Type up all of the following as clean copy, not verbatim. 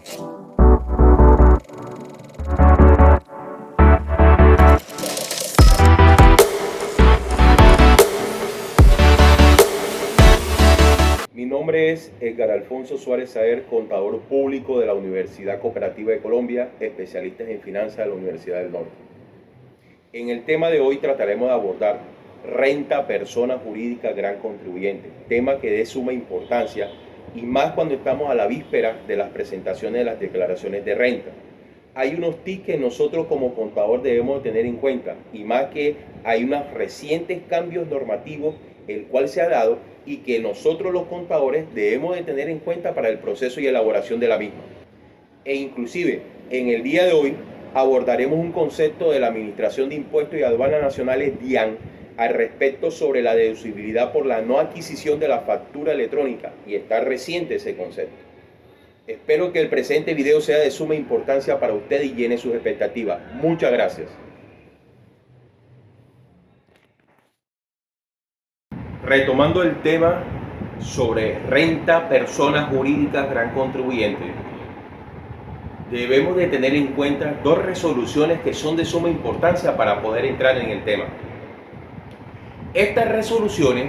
Mi nombre es Edgar Alfonso Suárez Saer, contador público de la Universidad Cooperativa de Colombia, especialista en finanzas de la Universidad del Norte. En el tema de hoy trataremos de abordar renta persona jurídica gran contribuyente, tema que de suma importancia y más cuando estamos a la víspera de las presentaciones de las declaraciones de renta. Hay unos tips que nosotros como contador debemos tener en cuenta y más que hay unos recientes cambios normativos el cual se ha dado y que nosotros los contadores debemos de tener en cuenta para el proceso y elaboración de la misma. E inclusive en el día de hoy abordaremos un concepto de la Administración de Impuestos y Aduanas Nacionales DIAN al respecto sobre la deducibilidad por la no adquisición de la factura electrónica y está reciente ese concepto. Espero que el presente video sea de suma importancia para usted y llene sus expectativas. Muchas gracias. Retomando el tema sobre renta personas jurídicas gran contribuyente, debemos de tener en cuenta dos resoluciones que son de suma importancia para poder entrar en el tema. Estas resoluciones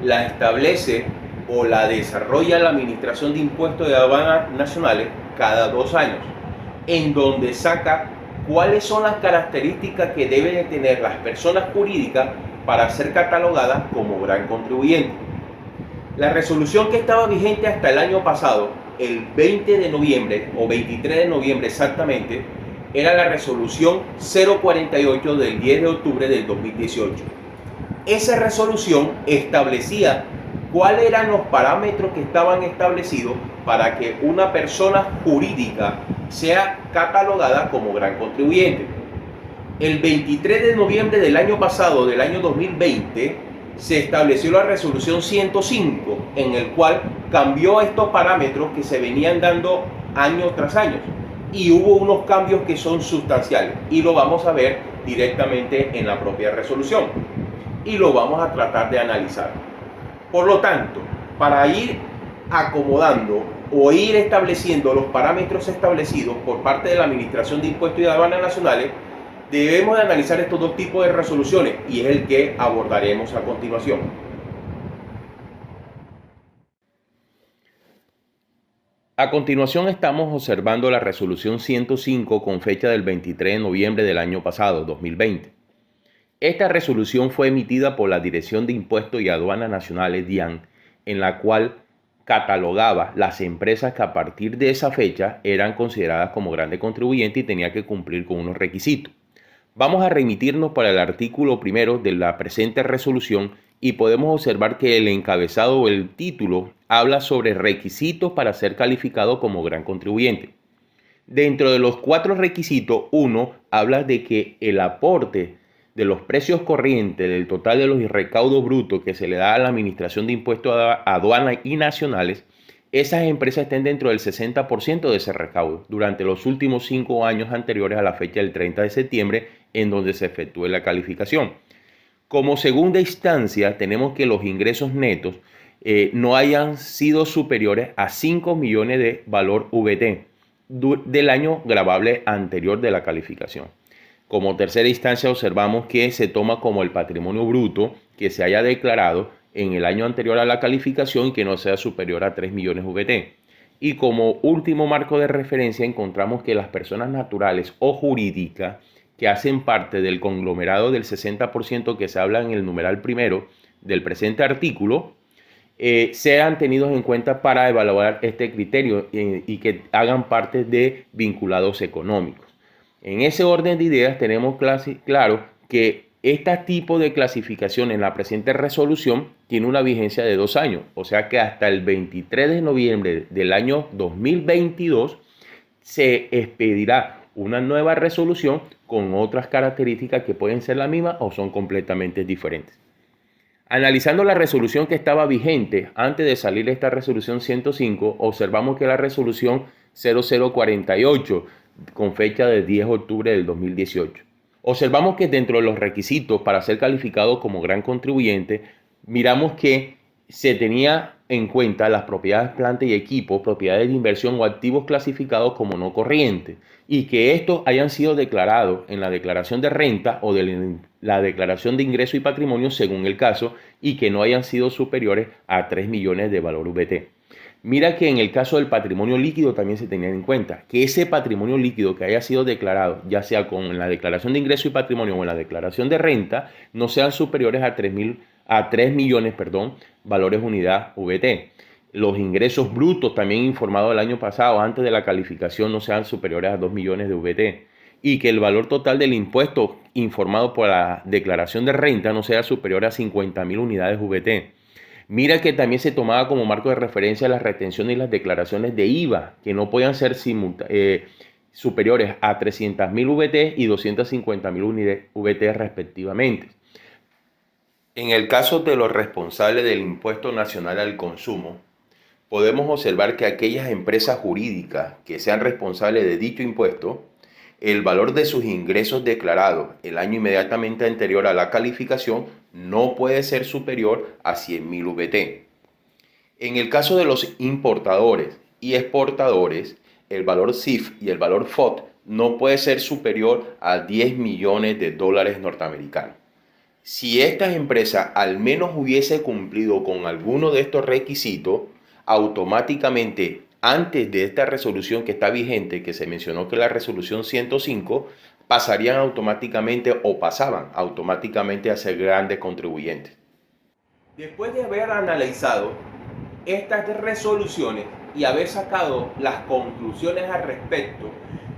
las establece o la desarrolla la Administración de Impuestos y Aduanas Nacionales cada 2 años, en donde saca cuáles son las características que deben de tener las personas jurídicas para ser catalogadas como gran contribuyente. La resolución que estaba vigente hasta el año pasado, el 20 de noviembre o 23 de noviembre exactamente, era la resolución 048 del 10 de octubre del 2018. Esa resolución establecía cuáles eran los parámetros que estaban establecidos para que una persona jurídica sea catalogada como gran contribuyente. El 23 de noviembre del año pasado, del año 2020, se estableció la resolución 105, en el cual cambió estos parámetros que se venían dando año tras año. Y hubo unos cambios que son sustanciales y lo vamos a ver directamente en la propia resolución. Y lo vamos a tratar de analizar. Por lo tanto, para ir acomodando o ir estableciendo los parámetros establecidos por parte de la Administración de Impuestos y Aduanas Nacionales, debemos de analizar estos dos tipos de resoluciones y es el que abordaremos a continuación. A continuación estamos observando la resolución 105 con fecha del 23 de noviembre del año pasado, 2020. Esta resolución fue emitida por la Dirección de Impuestos y Aduanas Nacionales DIAN, en la cual catalogaba las empresas que a partir de esa fecha eran consideradas como grandes contribuyentes y tenía que cumplir con unos requisitos. Vamos a remitirnos para el artículo primero de la presente resolución y podemos observar que el encabezado o el título habla sobre requisitos para ser calificado como gran contribuyente. Dentro de los 4 requisitos, uno habla de que el aporte de los precios corrientes del total de los recaudos brutos que se le da a la Administración de Impuestos a Aduanas y Nacionales, esas empresas estén dentro del 60% de ese recaudo durante los últimos 5 años anteriores a la fecha del 30 de septiembre en donde se efectúe la calificación. Como segunda instancia, tenemos que los ingresos netos no hayan sido superiores a 5 millones de valor VT del año gravable anterior de la calificación. Como tercera instancia observamos que se toma como el patrimonio bruto que se haya declarado en el año anterior a la calificación y que no sea superior a 3 millones VT. Y como último marco de referencia encontramos que las personas naturales o jurídicas que hacen parte del conglomerado del 60% que se habla en el numeral primero del presente artículo sean tenidos en cuenta para evaluar este criterio y que hagan parte de vinculados económicos. En ese orden de ideas tenemos claro que este tipo de clasificación en la presente resolución tiene una vigencia de 2 años, o sea que hasta el 23 de noviembre del año 2022 se expedirá una nueva resolución con otras características que pueden ser las mismas o son completamente diferentes. Analizando la resolución que estaba vigente antes de salir esta resolución 105, observamos que la resolución 0048 con fecha del 10 de octubre del 2018. Observamos que dentro de los requisitos para ser calificado como gran contribuyente, miramos que se tenía en cuenta las propiedades, planta y equipo, propiedades de inversión o activos clasificados como no corrientes, y que estos hayan sido declarados en la declaración de renta o de la declaración de ingreso y patrimonio según el caso, y que no hayan sido superiores a 3 millones de valor VT. Mira que en el caso del patrimonio líquido también se tenía en cuenta que ese patrimonio líquido que haya sido declarado, ya sea con la declaración de ingreso y patrimonio o en la declaración de renta, no sean superiores a 3 millones, valores unidad VT. Los ingresos brutos también informados el año pasado, antes de la calificación, no sean superiores a 2 millones de VT. Y que el valor total del impuesto informado por la declaración de renta no sea superior a 50.000 unidades VT. Mira que también se tomaba como marco de referencia las retenciones y las declaraciones de IVA, que no podían ser superiores a 300.000 VT y 250.000 VT respectivamente. En el caso de los responsables del Impuesto Nacional al Consumo, podemos observar que aquellas empresas jurídicas que sean responsables de dicho impuesto, el valor de sus ingresos declarados el año inmediatamente anterior a la calificación no puede ser superior a 100.000 VT. En el caso de los importadores y exportadores, el valor CIF y el valor FOT no puede ser superior a 10 millones de dólares norteamericanos. Si esta empresa al menos hubiese cumplido con alguno de estos requisitos, automáticamente antes de esta resolución que está vigente, que se mencionó que es la resolución 105, pasarían automáticamente o pasaban automáticamente a ser grandes contribuyentes. Después de haber analizado estas resoluciones y haber sacado las conclusiones al respecto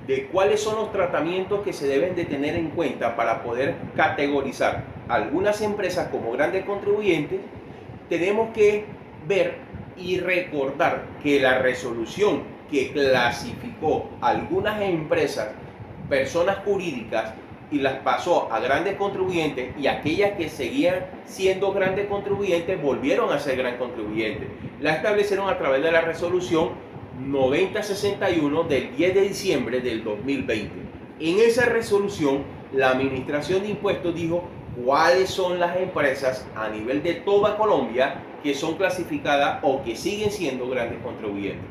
de cuáles son los tratamientos que se deben de tener en cuenta para poder categorizar algunas empresas como grandes contribuyentes, tenemos que ver y recordar que la resolución que clasificó algunas empresas, personas jurídicas, y las pasó a grandes contribuyentes, y aquellas que seguían siendo grandes contribuyentes volvieron a ser gran contribuyentes. La establecieron a través de la resolución 9061 del 10 de diciembre del 2020. En esa resolución, la Administración de Impuestos dijo cuáles son las empresas a nivel de toda Colombia que son clasificadas o que siguen siendo grandes contribuyentes.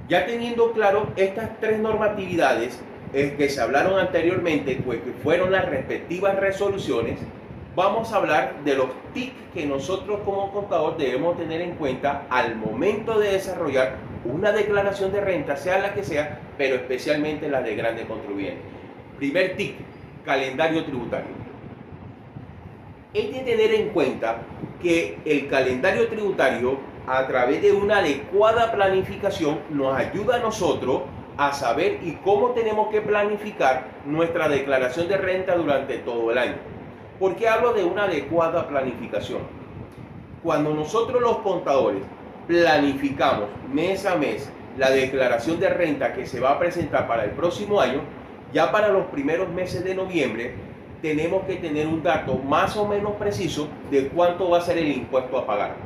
Ya teniendo claro estas tres normatividades que se hablaron anteriormente, pues que fueron las respectivas resoluciones, vamos a hablar de los TIC que nosotros como contador debemos tener en cuenta al momento de desarrollar una declaración de renta, sea la que sea, pero especialmente la de grandes contribuyentes. Primer TIC, calendario tributario. Hay que tener en cuenta que el calendario tributario, a través de una adecuada planificación, nos ayuda a nosotros a saber y cómo tenemos que planificar nuestra declaración de renta durante todo el año. ¿Por qué hablo de una adecuada planificación? Cuando nosotros los contadores planificamos mes a mes la declaración de renta que se va a presentar para el próximo año, ya para los primeros meses de noviembre tenemos que tener un dato más o menos preciso de cuánto va a ser el impuesto a pagar.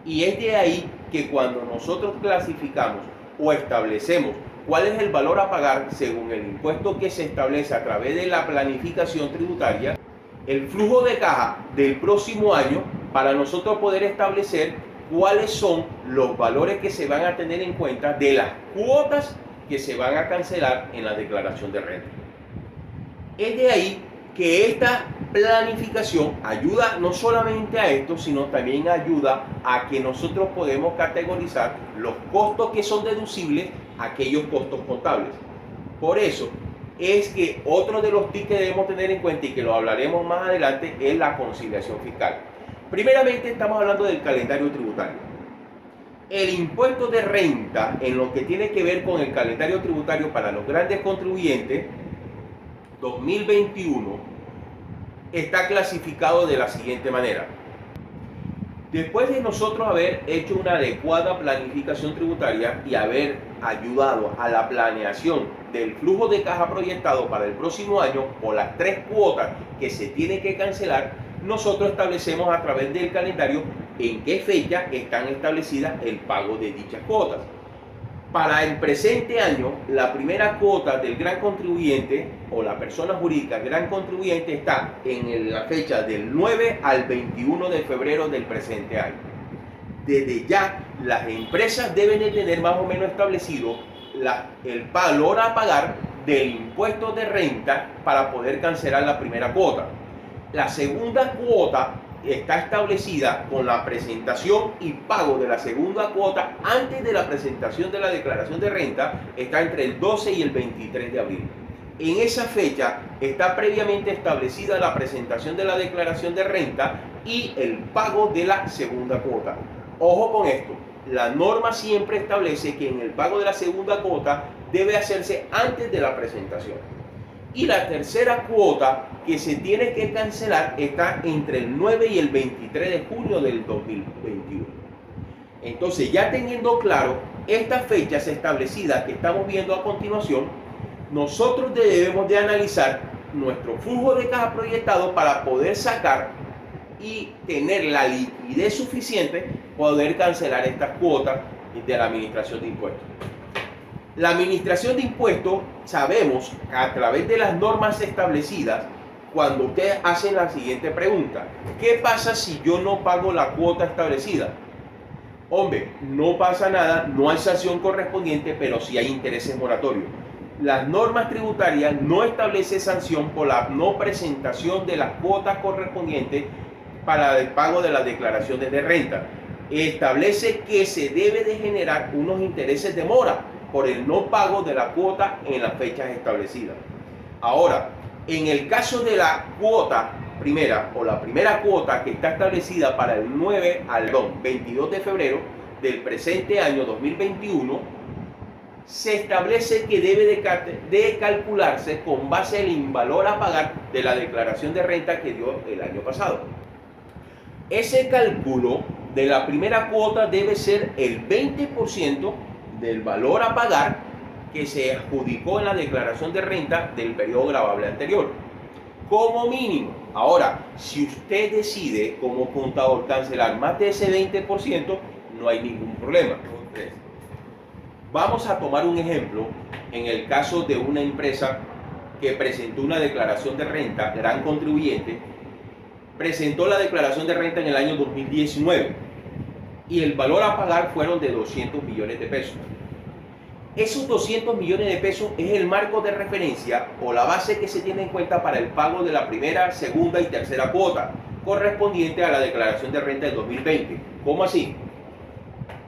Y es de ahí que cuando nosotros clasificamos o establecemos cuál es el valor a pagar según el impuesto que se establece a través de la planificación tributaria, el flujo de caja del próximo año, para nosotros poder establecer cuáles son los valores que se van a tener en cuenta de las cuotas que se van a cancelar en la declaración de renta. Es de ahí que esta planificación ayuda no solamente a esto, sino también ayuda a que nosotros podemos categorizar los costos que son deducibles a aquellos costos contables. Por eso es que otro de los tips que debemos tener en cuenta, y que lo hablaremos más adelante, es la conciliación fiscal. Primeramente estamos hablando del calendario tributario. El impuesto de renta, en lo que tiene que ver con el calendario tributario para los grandes contribuyentes 2021, está clasificado de la siguiente manera. Después de nosotros haber hecho una adecuada planificación tributaria y haber ayudado a la planeación del flujo de caja proyectado para el próximo año por las tres cuotas que se tienen que cancelar, nosotros establecemos a través del calendario en qué fecha están establecidas el pago de dichas cuotas. Para el presente año, la primera cuota del gran contribuyente o la persona jurídica gran contribuyente está en la fecha del 9 al 21 de febrero del presente año. Desde ya, las empresas deben de tener más o menos establecido el valor a pagar del impuesto de renta para poder cancelar la primera cuota. La segunda cuota está establecida con la presentación y pago de la segunda cuota antes de la presentación de la declaración de renta, está entre el 12 y el 23 de abril. En esa fecha está previamente establecida la presentación de la declaración de renta y el pago de la segunda cuota. Ojo con esto, la norma siempre establece que en el pago de la segunda cuota debe hacerse antes de la presentación. Y la tercera cuota que se tiene que cancelar está entre el 9 y el 23 de junio del 2021. Entonces, ya teniendo claro estas fechas establecidas que estamos viendo a continuación, nosotros debemos de analizar nuestro flujo de caja proyectado para poder sacar y tener la liquidez suficiente para poder cancelar estas cuotas de la administración de impuestos. La administración de impuestos, sabemos que a través de las normas establecidas, cuando ustedes hacen la siguiente pregunta: ¿qué pasa si yo no pago la cuota establecida? Hombre, no pasa nada, no hay sanción correspondiente, pero sí hay intereses moratorios. Las normas tributarias no establecen sanción por la no presentación de las cuotas correspondientes para el pago de las declaraciones de renta. Establece que se debe de generar unos intereses de mora por el no pago de la cuota en las fechas establecidas. Ahora, en el caso de la cuota primera o la primera cuota que está establecida para el 22 de febrero del presente año 2021, se establece que debe de calcularse con base al invalor a pagar de la declaración de renta que dio el año pasado. Ese cálculo de la primera cuota debe ser el 20% del valor a pagar que se adjudicó en la declaración de renta del periodo gravable anterior, como mínimo. Ahora, si usted decide como contador cancelar más de ese 20%, no hay ningún problema. Vamos a tomar un ejemplo en el caso de una empresa que presentó una declaración de renta, gran contribuyente, presentó la declaración de renta en el año 2019 y el valor a pagar fueron de 200 millones de pesos. Esos 200 millones de pesos es el marco de referencia o la base que se tiene en cuenta para el pago de la primera, segunda y tercera cuota correspondiente a la declaración de renta del 2020. ¿Cómo así?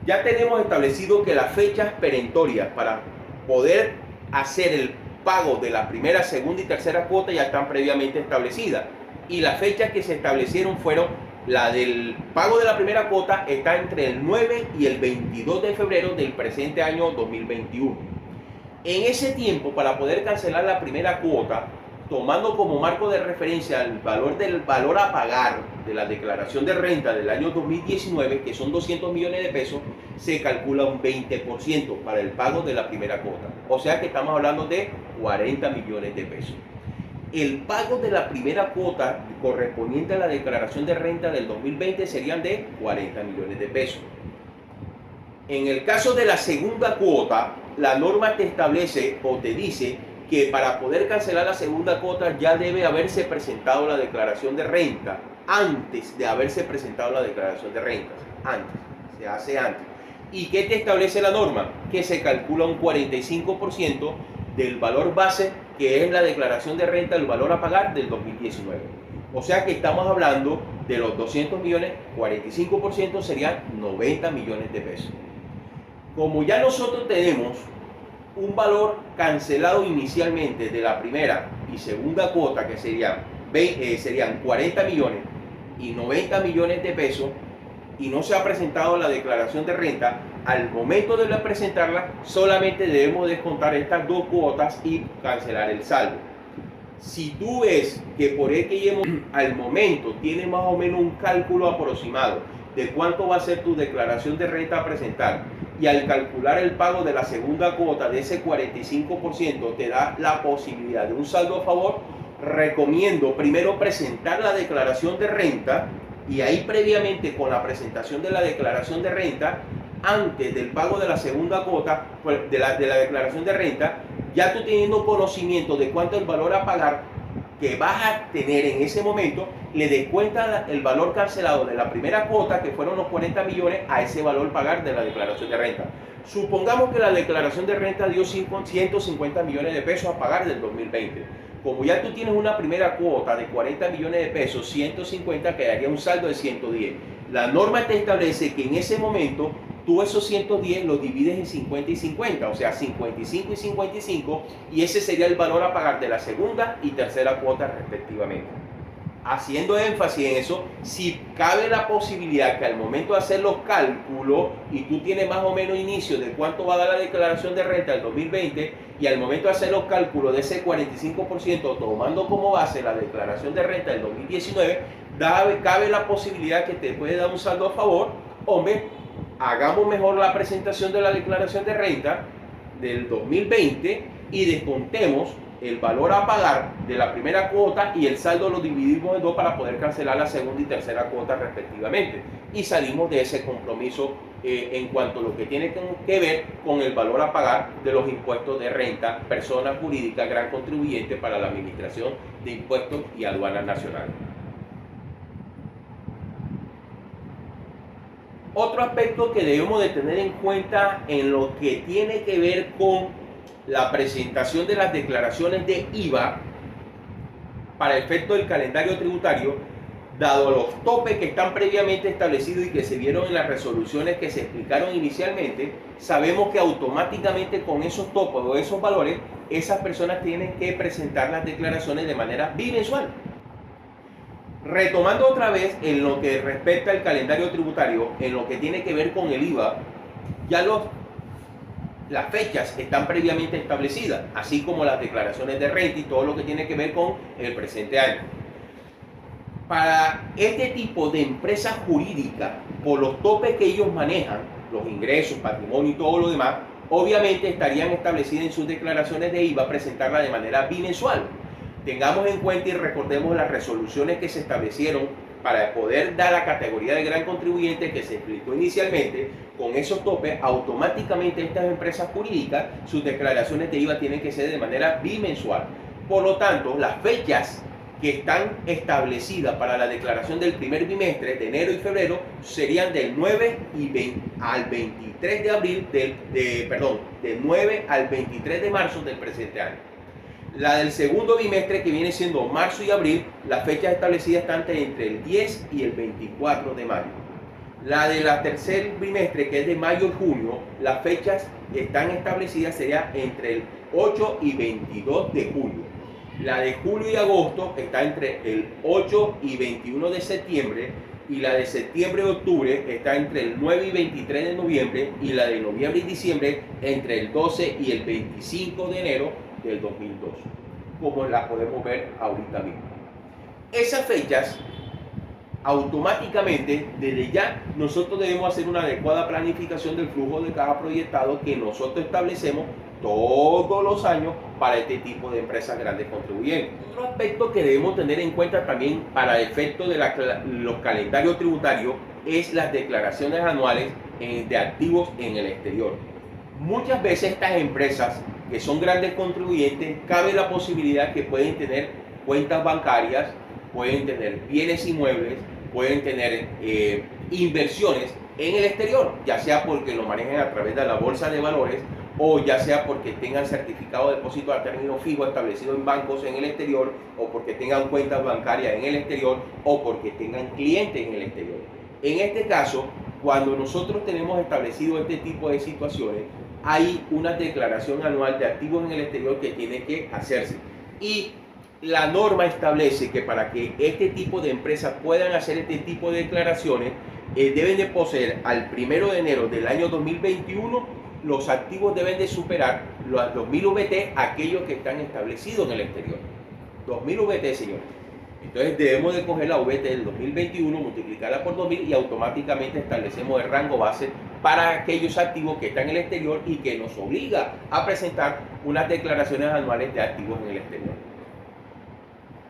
Ya tenemos establecido que las fechas perentorias para poder hacer el pago de la primera, segunda y tercera cuota ya están previamente establecidas. Y las fechas que se establecieron fueron: la del pago de la primera cuota está entre el 9 y el 22 de febrero del presente año 2021. En ese tiempo, para poder cancelar la primera cuota, tomando como marco de referencia el valor del valor a pagar de la declaración de renta del año 2019, que son 200 millones de pesos, se calcula un 20% para el pago de la primera cuota. O sea que estamos hablando de 40 millones de pesos. El pago de la primera cuota correspondiente a la declaración de renta del 2020 serían de 40 millones de pesos. En el caso de la segunda cuota, la norma te establece o te dice que para poder cancelar la segunda cuota ya debe haberse presentado la declaración de renta antes de haberse presentado la declaración de rentas. Antes, se hace antes. ¿Y qué te establece la norma? Que se calcula un 45% del valor base, que es la declaración de renta, el valor a pagar del 2019. O sea que estamos hablando de los 200 millones, 45% serían 90 millones de pesos. Como ya nosotros tenemos un valor cancelado inicialmente de la primera y segunda cuota, que serían 40 millones y 90 millones de pesos, y no se ha presentado la declaración de renta, al momento de presentarla solamente debemos descontar estas dos cuotas y cancelar el saldo. Si tú ves que por X al momento tienes más o menos un cálculo aproximado de cuánto va a ser tu declaración de renta a presentar, y al calcular el pago de la segunda cuota de ese 45% te da la posibilidad de un saldo a favor, recomiendo primero presentar la declaración de renta, y ahí previamente con la presentación de la declaración de renta antes del pago de la segunda cuota de la declaración de renta, ya tú teniendo conocimiento de cuánto es el valor a pagar que vas a tener en ese momento, le descuenta el valor cancelado de la primera cuota, que fueron los 40 millones, a ese valor pagar de la declaración de renta. Supongamos que la declaración de renta dio 150 millones de pesos a pagar del 2020. Como ya tú tienes una primera cuota de 40 millones de pesos, 150 quedaría un saldo de 110. La norma te establece que en ese momento tú esos 110 los divides en 50 y 50, o sea, 55 y 55, y ese sería el valor a pagar de la segunda y tercera cuota respectivamente. Haciendo énfasis en eso, si cabe la posibilidad que al momento de hacer los cálculos y tú tienes más o menos inicio de cuánto va a dar la declaración de renta del 2020 y al momento de hacer los cálculos de ese 45% tomando como base la declaración de renta del 2019, cabe la posibilidad que te puede dar un saldo a favor. Hombre, hagamos mejor la presentación de la declaración de renta del 2020 y descontemos el valor a pagar de la primera cuota y el saldo lo dividimos en dos para poder cancelar la segunda y tercera cuota respectivamente, y salimos de ese compromiso en cuanto a lo que tiene que ver con el valor a pagar de los impuestos de renta, persona jurídica, gran contribuyente para la administración de impuestos y aduanas nacionales. Otro aspecto que debemos de tener en cuenta en lo que tiene que ver con la presentación de las declaraciones de IVA para efecto del calendario tributario, dado los topes que están previamente establecidos y que se vieron en las resoluciones que se explicaron inicialmente, sabemos que automáticamente con esos topes o esos valores, esas personas tienen que presentar las declaraciones de manera bimensual. Retomando otra vez en lo que respecta al calendario tributario, en lo que tiene que ver con el IVA, ya las fechas están previamente establecidas, así como las declaraciones de renta y todo lo que tiene que ver con el presente año. Para este tipo de empresas jurídicas, por los topes que ellos manejan, los ingresos, patrimonio y todo lo demás, obviamente estarían establecidas en sus declaraciones de IVA presentarla de manera bimensual. Tengamos en cuenta y recordemos las resoluciones que se establecieron para poder dar la categoría de gran contribuyente que se explicó inicialmente. Con esos topes, automáticamente estas empresas jurídicas, sus declaraciones de IVA tienen que ser de manera bimensual. Por lo tanto, las fechas que están establecidas para la declaración del primer bimestre de enero y febrero serían del 9 al 23 de abril, del 9 al 23 de marzo del presente año. La del segundo bimestre, que viene siendo marzo y abril, las fechas establecidas están entre el 10 y el 24 de mayo. La de la tercer bimestre, que es de mayo y junio, las fechas que están establecidas serían entre el 8 y 22 de julio. La de julio y agosto está entre el 8 y 21 de septiembre, y la de septiembre y octubre está entre el 9 y 23 de noviembre, y la de noviembre y diciembre entre el 12 y el 25 de enero del 2002, como la podemos ver ahorita mismo. Esas fechas, automáticamente, desde ya, nosotros debemos hacer una adecuada planificación del flujo de caja proyectado que nosotros establecemos todos los años para este tipo de empresas grandes contribuyentes. Otro aspecto que debemos tener en cuenta también para el efecto de los calendarios tributarios es las declaraciones anuales de activos en el exterior. Muchas veces estas empresas que son grandes contribuyentes, cabe la posibilidad que pueden tener cuentas bancarias, pueden tener bienes inmuebles, pueden tener inversiones en el exterior, ya sea porque lo manejen a través de la bolsa de valores o ya sea porque tengan certificado de depósito a término fijo establecido en bancos en el exterior, o porque tengan cuentas bancarias en el exterior, o porque tengan clientes en el exterior. En este caso, cuando nosotros tenemos establecido este tipo de situaciones, hay una declaración anual de activos en el exterior que tiene que hacerse. Y la norma establece que para que este tipo de empresas puedan hacer este tipo de declaraciones, deben de poseer al 1 de enero del año 2021, los activos deben de superar los 2000 VT, aquellos que están establecidos en el exterior. 2000 VT, señores. Entonces debemos de coger la VT del 2021, multiplicarla por 2000 y automáticamente establecemos el rango base para aquellos activos que están en el exterior y que nos obliga a presentar unas declaraciones anuales de activos en el exterior.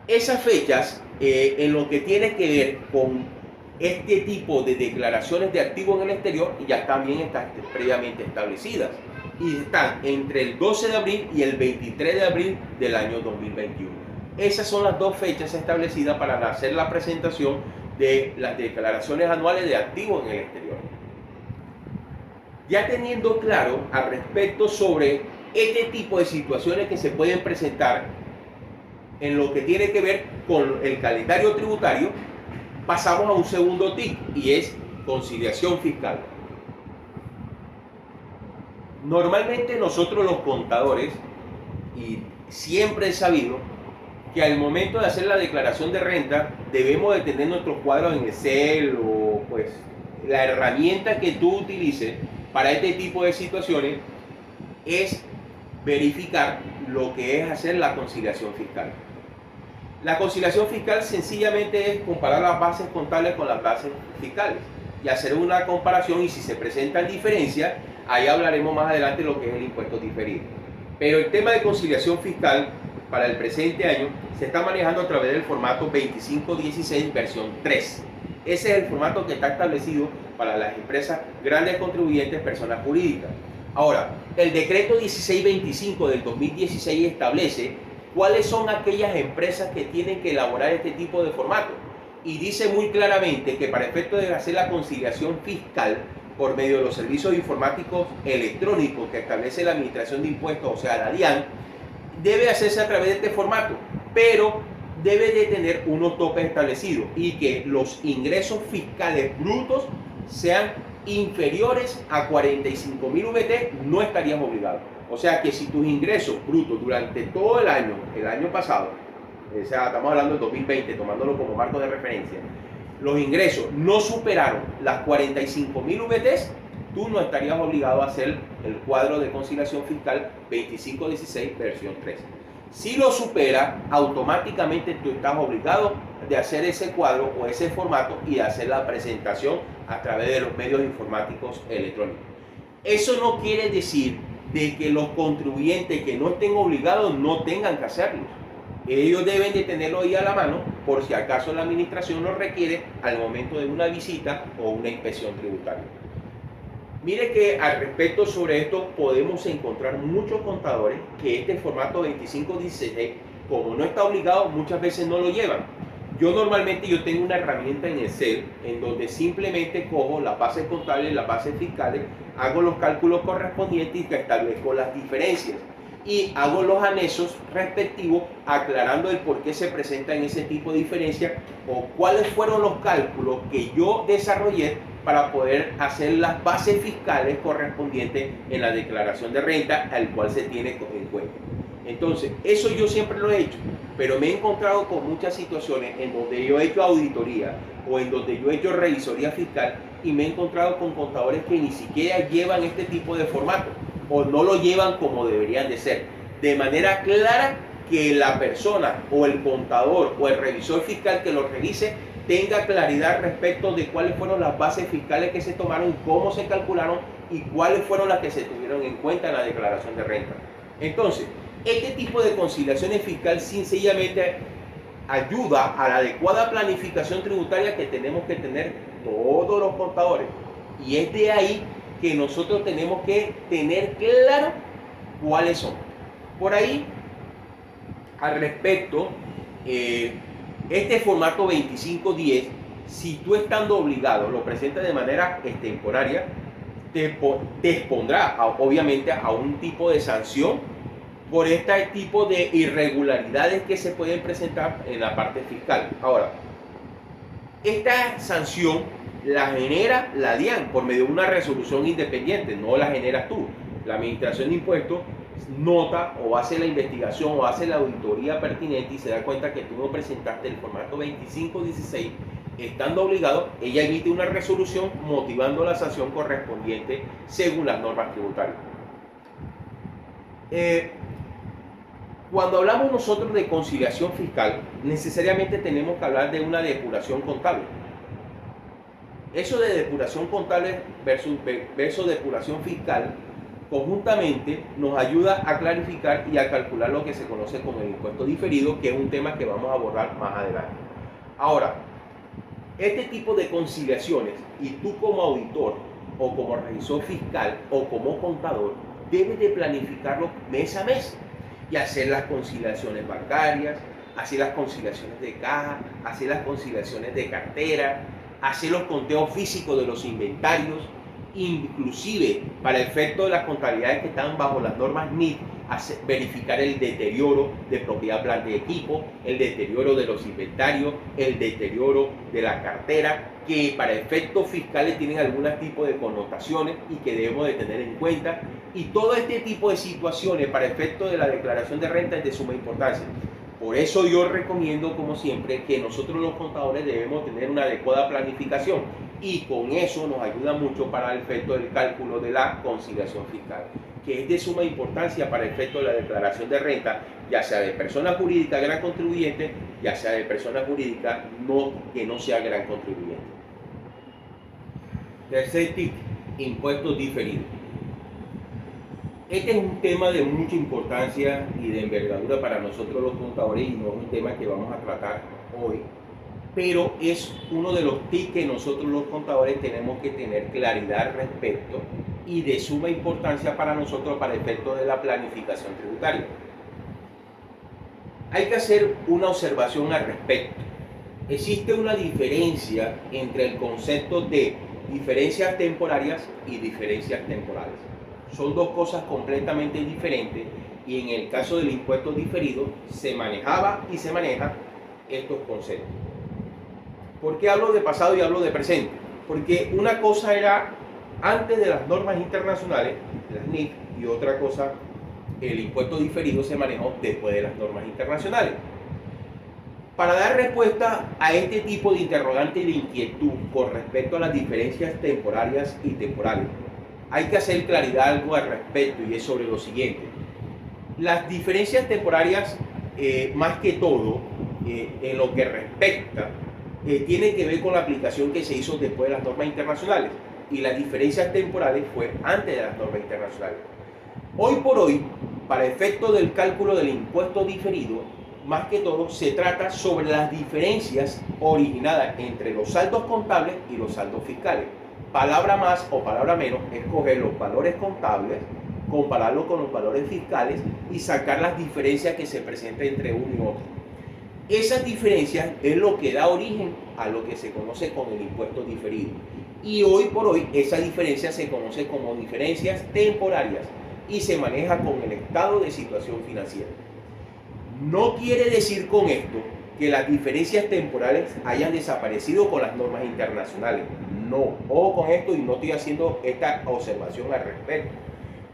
Esas fechas, en lo que tiene que ver con este tipo de declaraciones de activos en el exterior ya también están previamente establecidas y están entre el 12 de abril y el 23 de abril del año 2021. Esas son las dos fechas establecidas para hacer la presentación de las declaraciones anuales de activos en el exterior. Ya teniendo claro al respecto sobre este tipo de situaciones que se pueden presentar en lo que tiene que ver con el calendario tributario, pasamos a un segundo tip y es conciliación fiscal. Normalmente nosotros los contadores, y siempre he sabido que al momento de hacer la declaración de renta debemos de tener nuestros cuadros en Excel o pues la herramienta que tú utilices para este tipo de situaciones es verificar lo que es hacer la conciliación fiscal. La conciliación fiscal sencillamente es comparar las bases contables con las bases fiscales y hacer una comparación, y si se presentan diferencias, ahí hablaremos más adelante de lo que es el impuesto diferido. Pero el tema de conciliación fiscal para el presente año se está manejando a través del formato 2516 versión 3. Ese es el formato que está establecido para las empresas grandes contribuyentes, personas jurídicas. Ahora, el decreto 1625 del 2016 establece cuáles son aquellas empresas que tienen que elaborar este tipo de formato. Y dice muy claramente que para efecto de hacer la conciliación fiscal por medio de los servicios informáticos electrónicos que establece la Administración de Impuestos, o sea, la DIAN, debe hacerse a través de este formato, pero debe de tener unos topes establecidos y que los ingresos fiscales brutos sean inferiores a 45.000 VT, no estarías obligado. O sea que si tus ingresos brutos durante todo el año pasado, o sea, estamos hablando del 2020, tomándolo como marco de referencia, los ingresos no superaron las 45.000 VTs, tú no estarías obligado a hacer el cuadro de conciliación fiscal 2516 versión 3. Si lo supera, automáticamente tú estás obligado de hacer ese cuadro o ese formato y hacer la presentación a través de los medios informáticos electrónicos. Eso no quiere decir de que los contribuyentes que no estén obligados no tengan que hacerlo. Ellos deben de tenerlo ahí a la mano por si acaso la administración lo requiere al momento de una visita o una inspección tributaria. Mire que al respecto sobre esto podemos encontrar muchos contadores que este formato 2516, como no está obligado, muchas veces no lo llevan. Yo normalmente tengo una herramienta en Excel en donde simplemente cojo las bases contables, las bases fiscales, hago los cálculos correspondientes y establezco las diferencias. Y hago los anexos respectivos aclarando el por qué se presentan ese tipo de diferencias o cuáles fueron los cálculos que yo desarrollé para poder hacer las bases fiscales correspondientes en la declaración de renta al cual se tiene en cuenta. Entonces, eso yo siempre lo he hecho, pero me he encontrado con muchas situaciones en donde yo he hecho auditoría o en donde yo he hecho revisoría fiscal y me he encontrado con contadores que ni siquiera llevan este tipo de formato o no lo llevan como deberían de ser, de manera clara que la persona o el contador o el revisor fiscal que lo revise tenga claridad respecto de cuáles fueron las bases fiscales que se tomaron, cómo se calcularon y cuáles fueron las que se tuvieron en cuenta en la declaración de renta. Entonces, este tipo de conciliaciones fiscales sencillamente ayuda a la adecuada planificación tributaria que tenemos que tener todos los contadores. Y es de ahí que nosotros tenemos que tener claro cuáles son. Por ahí, al respecto, este formato 2510, si tú estando obligado lo presentas de manera extemporánea, te expondrá obviamente a un tipo de sanción por este tipo de irregularidades que se pueden presentar en la parte fiscal. Ahora, esta sanción la genera la DIAN por medio de una resolución independiente, no la generas tú. La Administración de Impuestos nota o hace la investigación o hace la auditoría pertinente y se da cuenta que tú no presentaste el formato 2516, estando obligado, ella emite una resolución motivando la sanción correspondiente según las normas tributarias. Cuando hablamos nosotros de conciliación fiscal, necesariamente tenemos que hablar de una depuración contable. Eso de depuración contable versus depuración fiscal, conjuntamente nos ayuda a clarificar y a calcular lo que se conoce como el impuesto diferido, que es un tema que vamos a abordar más adelante. Ahora, Este tipo de conciliaciones, y tú como auditor o como revisor fiscal o como contador, debes de planificarlo mes a mes y hacer las conciliaciones bancarias, hacer las conciliaciones de caja, hacer las conciliaciones de cartera, hacer los conteos físicos de los inventarios, inclusive para efecto de las contabilidades que están bajo las normas NIF, verificar el deterioro de propiedad, planta y equipo, el deterioro de los inventarios, el deterioro de la cartera, que para efectos fiscales tienen algún tipo de connotaciones y que debemos de tener en cuenta. Y todo este tipo de situaciones para efecto de la declaración de renta es de suma importancia. Por eso yo recomiendo, como siempre, que nosotros los contadores debemos tener una adecuada planificación, y con eso nos ayuda mucho para el efecto del cálculo de la conciliación fiscal, que es de suma importancia para el efecto de la declaración de renta, ya sea de persona jurídica gran contribuyente, ya sea de persona jurídica que no sea gran contribuyente. Tercer tip: impuestos diferidos. Este es un tema de mucha importancia y de envergadura para nosotros los contadores, y no es un tema que vamos a tratar hoy, pero es uno de los tips que nosotros los contadores tenemos que tener claridad al respecto, y de suma importancia para nosotros para el efecto de la planificación tributaria. Hay que hacer una observación al respecto. Existe una diferencia entre el concepto de diferencias temporarias y diferencias temporales. Son dos cosas completamente diferentes, y en el caso del impuesto diferido se manejaba y se maneja estos conceptos. ¿Por qué hablo de pasado y hablo de presente? Porque una cosa era antes de las normas internacionales, las NIF, y otra cosa, el impuesto diferido, se manejó después de las normas internacionales. Para dar respuesta a este tipo de interrogante y de inquietud con respecto a las diferencias temporarias y temporales, hay que hacer claridad algo al respecto, y es sobre lo siguiente. Las diferencias temporarias, más que todo, en lo que respecta, tiene que ver con la aplicación que se hizo después de las normas internacionales, y las diferencias temporales fue antes de las normas internacionales. Hoy por hoy, para efecto del cálculo del impuesto diferido, más que todo se trata sobre las diferencias originadas entre los saldos contables y los saldos fiscales. Palabra más o palabra menos, escoger los valores contables, compararlos con los valores fiscales y sacar las diferencias que se presentan entre uno y otro. Esas diferencias es lo que da origen a lo que se conoce como el impuesto diferido. Y hoy por hoy esa diferencia se conoce como diferencias temporarias y se maneja con el estado de situación financiera. No quiere decir con esto que las diferencias temporales hayan desaparecido con las normas internacionales. No, ojo con esto, y no estoy haciendo esta observación al respecto.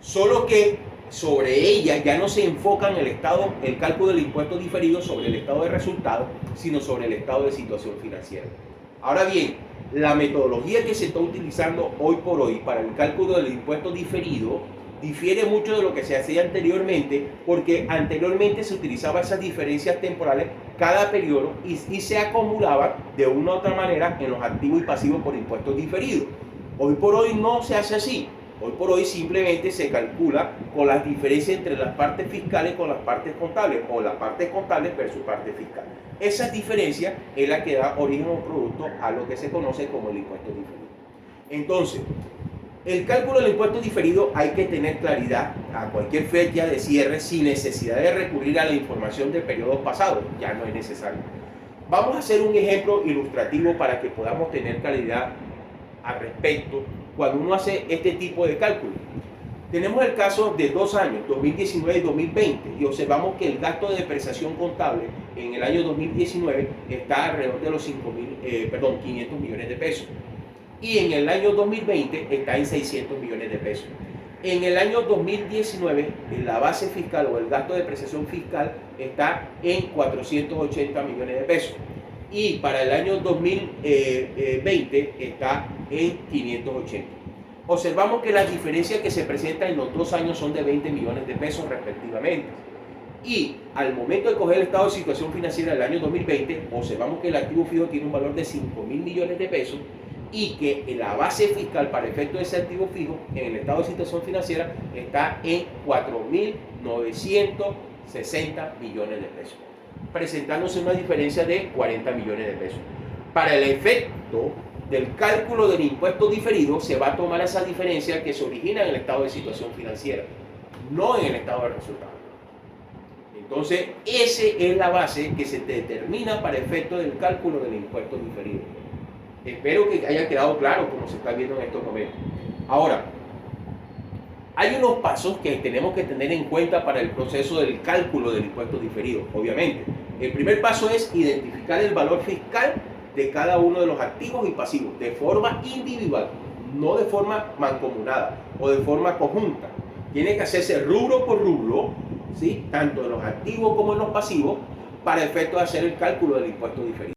Solo que sobre ella ya no se enfoca en el cálculo del impuesto diferido sobre el estado de resultados, sino sobre el estado de situación financiera. Ahora bien, la metodología que se está utilizando hoy por hoy para el cálculo del impuesto diferido difiere mucho de lo que se hacía anteriormente, porque anteriormente se utilizaban esas diferencias temporales cada periodo y se acumulaban de una u otra manera en los activos y pasivos por impuestos diferidos. Hoy por hoy no se hace así. Hoy por hoy simplemente se calcula con las diferencias entre las partes fiscales con las partes contables, o las partes contables versus partes fiscales. Esa diferencia es la que da origen a un producto a lo que se conoce como el impuesto diferido. Entonces, el cálculo del impuesto diferido hay que tener claridad a cualquier fecha de cierre sin necesidad de recurrir a la información de periodos pasados. Ya no es necesario. Vamos a hacer un ejemplo ilustrativo para que podamos tener claridad al respecto cuando uno hace este tipo de cálculo. Tenemos el caso de 2 años, 2019 y 2020, y observamos que el gasto de depreciación contable en el año 2019 está alrededor de los 500 millones de pesos. Y en el año 2020 está en 600 millones de pesos. En el año 2019, la base fiscal o el gasto de depreciación fiscal está en 480 millones de pesos. Y para el año 2020 está en 580. Observamos que las diferencias que se presentan en los 2 años son de 20 millones de pesos respectivamente. Y al momento de coger el estado de situación financiera del año 2020, observamos que el activo fijo tiene un valor de 5.000 millones de pesos, y que la base fiscal para efecto de ese activo fijo en el estado de situación financiera está en 4.960 millones de pesos, presentándose una diferencia de 40 millones de pesos. Para el efecto del cálculo del impuesto diferido, se va a tomar esa diferencia que se origina en el estado de situación financiera, no en el estado de resultados. Entonces, esa es la base que se determina para efecto del cálculo del impuesto diferido. Espero que haya quedado claro como se está viendo en estos momentos. Ahora, hay unos pasos que tenemos que tener en cuenta para el proceso del cálculo del impuesto diferido, obviamente. El primer paso es identificar el valor fiscal de cada uno de los activos y pasivos de forma individual, no de forma mancomunada o de forma conjunta. Tiene que hacerse rubro por rubro, ¿sí? Tanto en los activos como en los pasivos, para efecto de hacer el cálculo del impuesto diferido.